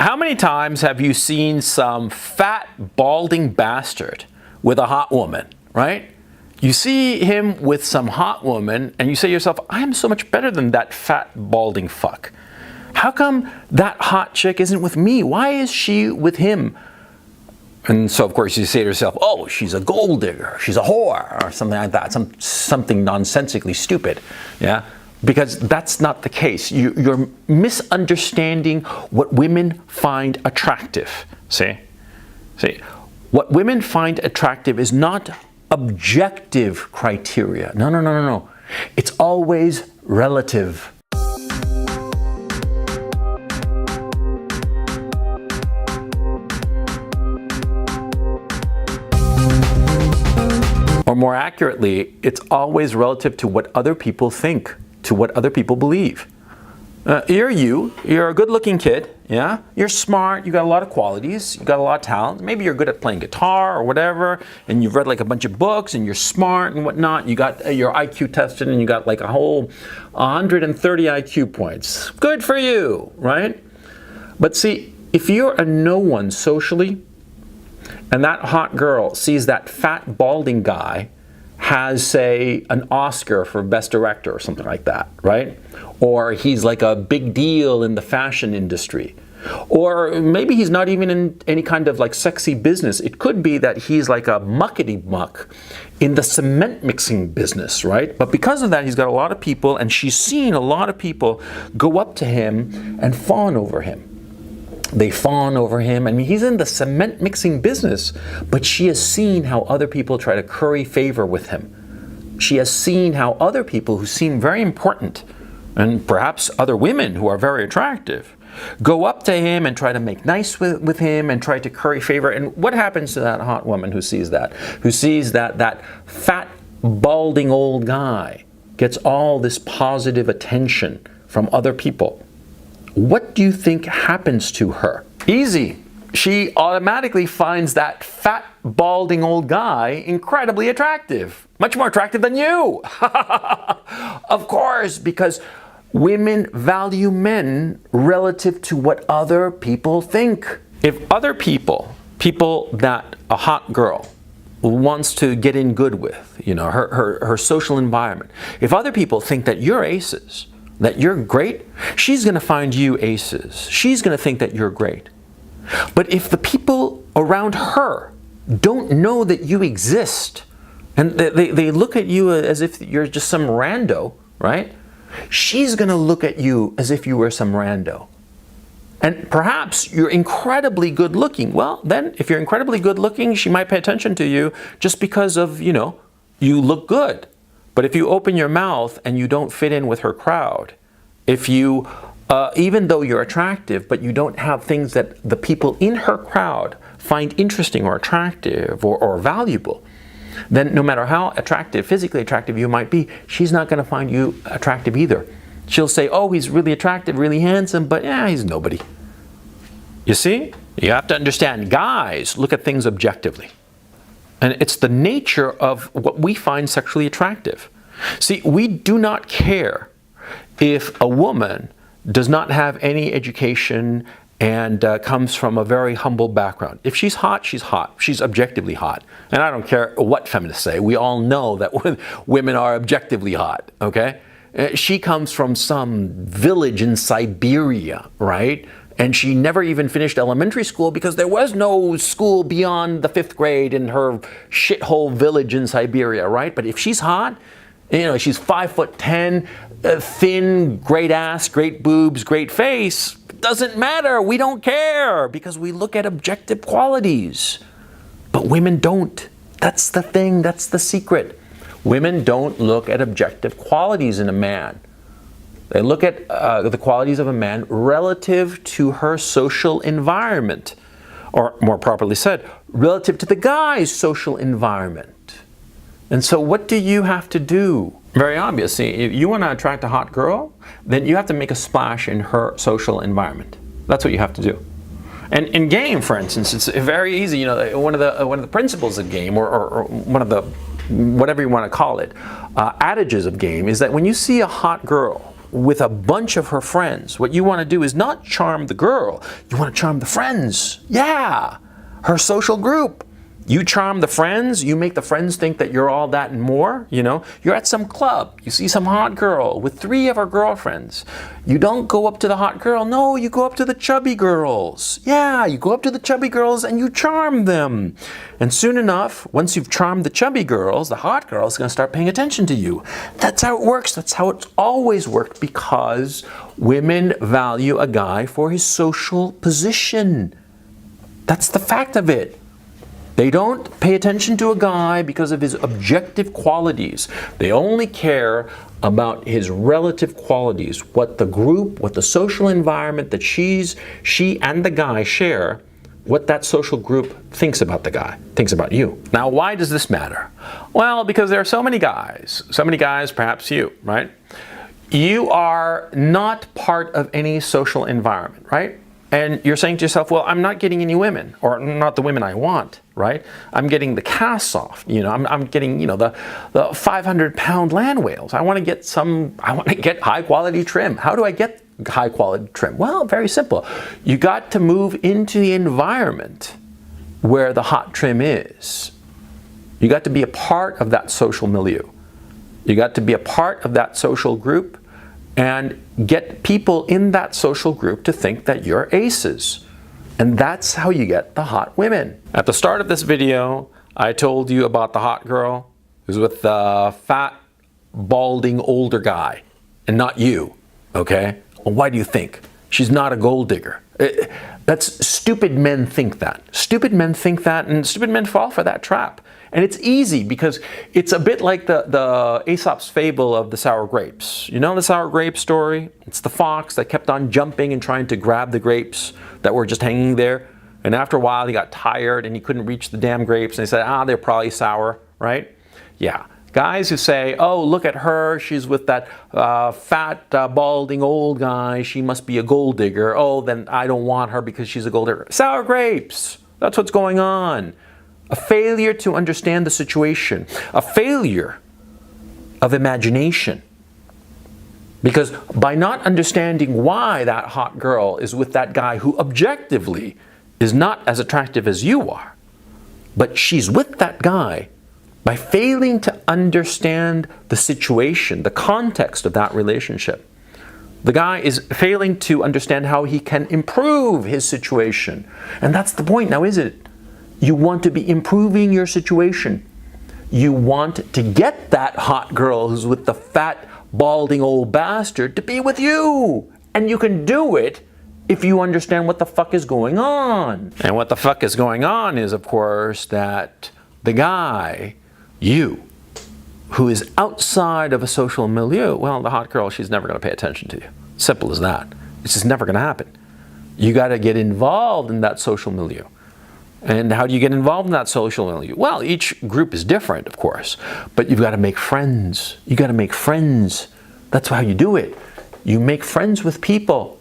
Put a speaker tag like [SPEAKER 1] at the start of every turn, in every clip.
[SPEAKER 1] How many times have you seen some fat, balding bastard with a hot woman, right? You see him with some hot woman and you say to yourself, I am so much better than that fat, balding fuck. How come that hot chick isn't with me? Why is she with him? And so, of course, you say to yourself, oh, she's a gold digger, she's a whore, or something like that, something nonsensically stupid, yeah? Because that's not the case. You're misunderstanding what women find attractive, see? What women find attractive is not objective criteria. No. It's always relative. Or more accurately, it's always relative to what other people think, to what other people believe. You're a good-looking kid, yeah? You're smart, you got a lot of qualities, you got a lot of talent. Maybe you're good at playing guitar or whatever, and you've read like a bunch of books, and you're smart and whatnot. You got your IQ tested, and you got like a whole 130 IQ points. Good for you, right? But see, if you're a no one socially, and that hot girl sees that fat, balding guy has, say, an Oscar for Best Director or something like that, right? Or he's like a big deal in the fashion industry. Or maybe he's not even in any kind of like sexy business. It could be that he's like a muckety-muck in the cement mixing business, right? But because of that, he's got a lot of people, and she's seen a lot of people go up to him and fawn over him. They fawn over him. I mean, he's in the cement mixing business, but she has seen how other people try to curry favor with him. She has seen how other people who seem very important, and perhaps other women who are very attractive, go up to him and try to make nice with him and try to curry favor. And what happens to that hot woman who sees that? Who sees that fat, balding old guy gets all this positive attention from other people. What do you think happens to her? Easy. She automatically finds that fat, balding old guy incredibly attractive. Much more attractive than you. Of course, because women value men relative to what other people think. If other people that a hot girl wants to get in good with, you know, her social environment, if other people think that you're aces, that you're great, she's going to find you aces. She's going to think that you're great. But if the people around her don't know that you exist, and they look at you as if you're just some rando, right? She's going to look at you as if you were some rando. And perhaps you're incredibly good looking. Well, then if you're incredibly good looking, she might pay attention to you just because of, you know, you look good. But if you open your mouth and you don't fit in with her crowd, if you, even though you're attractive, but you don't have things that the people in her crowd find interesting or attractive or valuable, then no matter how attractive, physically attractive you might be, she's not going to find you attractive either. She'll say, oh, he's really attractive, really handsome, but yeah, he's nobody. You see? You have to understand, guys look at things objectively. And it's the nature of what we find sexually attractive. See, we do not care if a woman does not have any education and comes from a very humble background. If she's hot, she's hot. She's objectively hot. And I don't care what feminists say. We all know that women are objectively hot, okay? She comes from some village in Siberia, right? And she never even finished elementary school because there was no school beyond the 5th grade in her shithole village in Siberia, right? But if she's hot, you know, she's 5'10", thin, great ass, great boobs, great face, doesn't matter. We don't care because we look at objective qualities. But women don't. That's the thing. That's the secret. Women don't look at objective qualities in a man. They look at the qualities of a man relative to her social environment, or more properly said, relative to the guy's social environment. And so what do you have to do? Very obviously, if you want to attract a hot girl, then you have to make a splash in her social environment. That's what you have to do. And in game, for instance, it's very easy. You know, one of the principles of game, or one of the, whatever you want to call it, adages of game, is that when you see a hot girl with a bunch of her friends. What you want to do is not charm the girl. You want to charm the friends. Yeah, her social group. You charm the friends, you make the friends think that you're all that and more, you know. You're at some club, you see some hot girl with 3 of her girlfriends. You don't go up to the hot girl, no, you go up to the chubby girls. Yeah, you go up to the chubby girls and you charm them. And soon enough, once you've charmed the chubby girls, the hot girl's gonna start paying attention to you. That's how it works, that's how it's always worked, because women value a guy for his social position. That's the fact of it. They don't pay attention to a guy because of his objective qualities. They only care about his relative qualities, what the group, what the social environment that she and the guy share, what that social group thinks about the guy, thinks about you. Now, why does this matter? Well, because there are so many guys, perhaps you, right? You are not part of any social environment, right? And you're saying to yourself, well, I'm not getting any women, or not the women I want, right? I'm getting the casts off, you know, I'm getting, you know, the 500-pound land whales. I want to get high quality trim. How do I get high quality trim? Well, very simple. You got to move into the environment where the hot trim is. You got to be a part of that social milieu. You got to be a part of that social group and get people in that social group to think that you're aces. And that's how you get the hot women. At the start of this video, I told you about the hot girl who's with the fat, balding, older guy, and not you, okay? Well, why do you think? She's not a gold digger. That's stupid men think that. Stupid men think that, and stupid men fall for that trap. And it's easy because it's a bit like the Aesop's fable of the sour grapes. You know the sour grape story? It's the fox that kept on jumping and trying to grab the grapes that were just hanging there. And after a while, he got tired and he couldn't reach the damn grapes. And he said, they're probably sour, right? Yeah. Guys who say, oh, look at her, she's with that fat, balding old guy, she must be a gold digger. Oh, then I don't want her because she's a gold digger. Sour grapes, that's what's going on. A failure to understand the situation, a failure of imagination. Because by not understanding why that hot girl is with that guy who objectively is not as attractive as you are, but she's with that guy, by failing to understand the situation, the context of that relationship, the guy is failing to understand how he can improve his situation. And that's the point now, isn't it? You want to be improving your situation. You want to get that hot girl who's with the fat, balding old bastard to be with you. And you can do it if you understand what the fuck is going on. And what the fuck is going on is, of course, that the guy, you, who is outside of a social milieu, well, the hot girl, she's never going to pay attention to you. Simple as that. It's just never going to happen. You got to get involved in that social milieu. And how do you get involved in that social milieu? Well, each group is different, of course, but you've got to make friends. You got to make friends. That's how you do it. You make friends with people.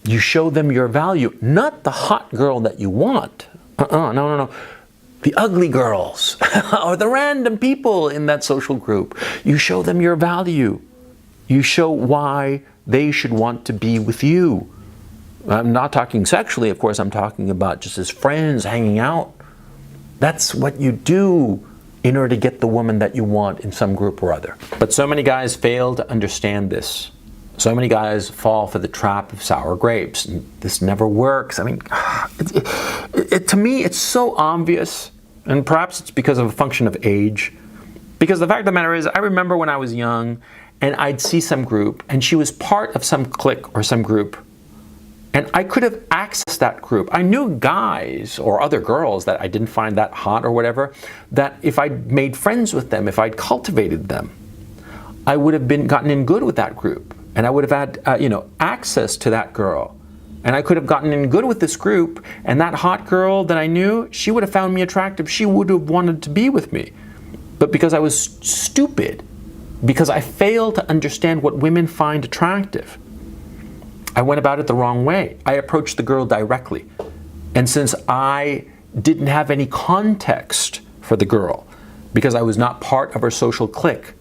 [SPEAKER 1] You show them your value, not the hot girl that you want. No. The ugly girls or the random people in that social group. You show them your value. You show why they should want to be with you. I'm not talking sexually, of course, I'm talking about just as friends hanging out. That's what you do in order to get the woman that you want in some group or other. But so many guys fail to understand this. So many guys fall for the trap of sour grapes. And this never works. I mean, to me, it's so obvious. And perhaps it's because of a function of age. Because the fact of the matter is, I remember when I was young and I'd see some group and she was part of some clique or some group. And I could have accessed that group. I knew guys or other girls that I didn't find that hot or whatever, that if I'd made friends with them, if I'd cultivated them, I would have gotten in good with that group. And I would have had, access to that girl. And I could have gotten in good with this group, and that hot girl that I knew, she would have found me attractive. She would have wanted to be with me. But because I was stupid, because I failed to understand what women find attractive, I went about it the wrong way. I approached the girl directly. And since I didn't have any context for the girl, because I was not part of her social clique,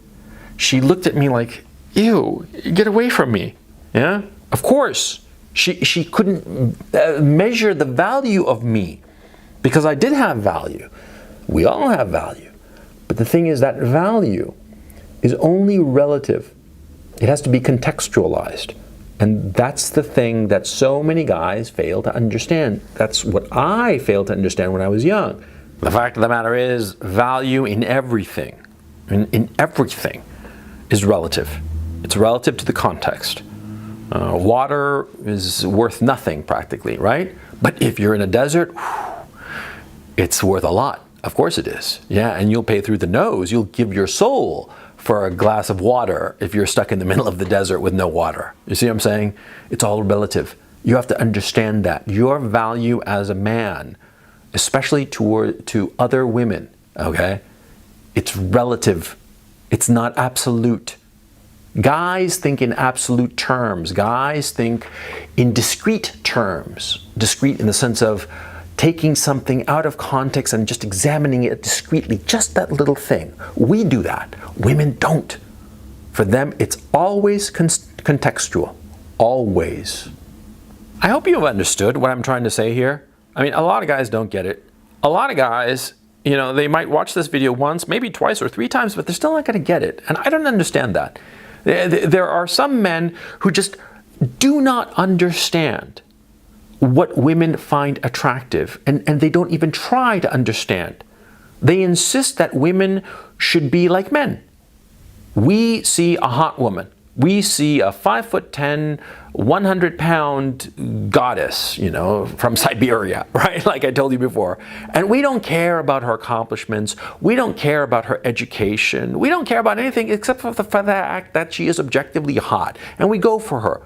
[SPEAKER 1] she looked at me like, ew, get away from me. Yeah? Of course, she couldn't measure the value of me because I did have value. We all have value. But the thing is that value is only relative. It has to be contextualized. And that's the thing that so many guys fail to understand. That's what I failed to understand when I was young. The fact of the matter is, value in everything, in everything, is relative. It's relative to the context. Water is worth nothing practically, right? But if you're in a desert, it's worth a lot. Of course it is. Yeah, and you'll pay through the nose. You'll give your soul for a glass of water if you're stuck in the middle of the desert with no water. You see what I'm saying? It's all relative. You have to understand that. Your value as a man, especially to other women, okay? It's relative. It's not absolute. Guys think in absolute terms. Guys think in discrete terms. Discrete in the sense of taking something out of context and just examining it discreetly, just that little thing. We do that. Women don't. For them, it's always contextual. Always. I hope you have understood what I'm trying to say here. I mean, a lot of guys don't get it. A lot of guys, you know, they might watch this video once, maybe twice or 3 times, but they're still not going to get it. And I don't understand that. There are some men who just do not understand what women find attractive, and they don't even try to understand. They insist that women should be like men. We see a hot woman. We see a 5'10", 100-pound goddess, you know, from Siberia, right? Like I told you before. And we don't care about her accomplishments. We don't care about her education. We don't care about anything except for the fact that she is objectively hot. And we go for her.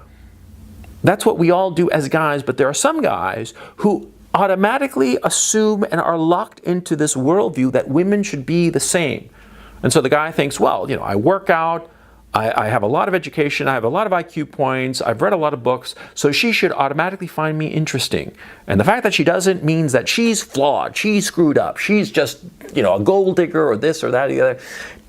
[SPEAKER 1] That's what we all do as guys, but there are some guys who automatically assume and are locked into this worldview that women should be the same. And so the guy thinks, well, you know, I work out, I have a lot of education, I have a lot of IQ points, I've read a lot of books, so she should automatically find me interesting. And the fact that she doesn't means that she's flawed, she's screwed up, she's just, you know, a gold digger or this or that or the other.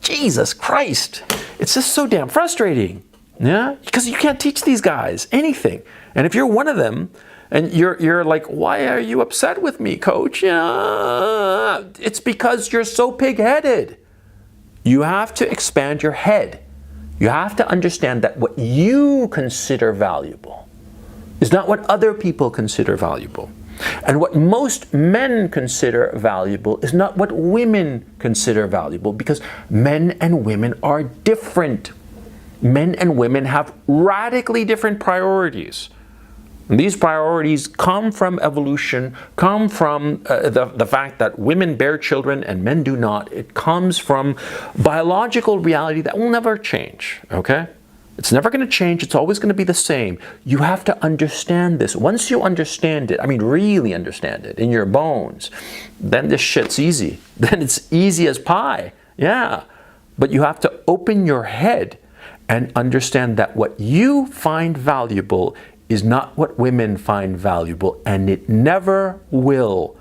[SPEAKER 1] Jesus Christ, it's just so damn frustrating. Yeah, because you can't teach these guys anything. And if you're one of them and you're like, why are you upset with me, coach? Yeah, it's because you're so pig-headed. You have to expand your head. You have to understand that what you consider valuable is not what other people consider valuable. And what most men consider valuable is not what women consider valuable, because men and women are different. Men and women have radically different priorities. And these priorities come from evolution, come from the fact that women bear children and men do not. It comes from biological reality that will never change, okay? It's never going to change. It's always going to be the same. You have to understand this. Once you understand it, I mean really understand it in your bones, then this shit's easy. Then it's easy as pie, yeah. But you have to open your head and understand that what you find valuable is not what women find valuable, and it never will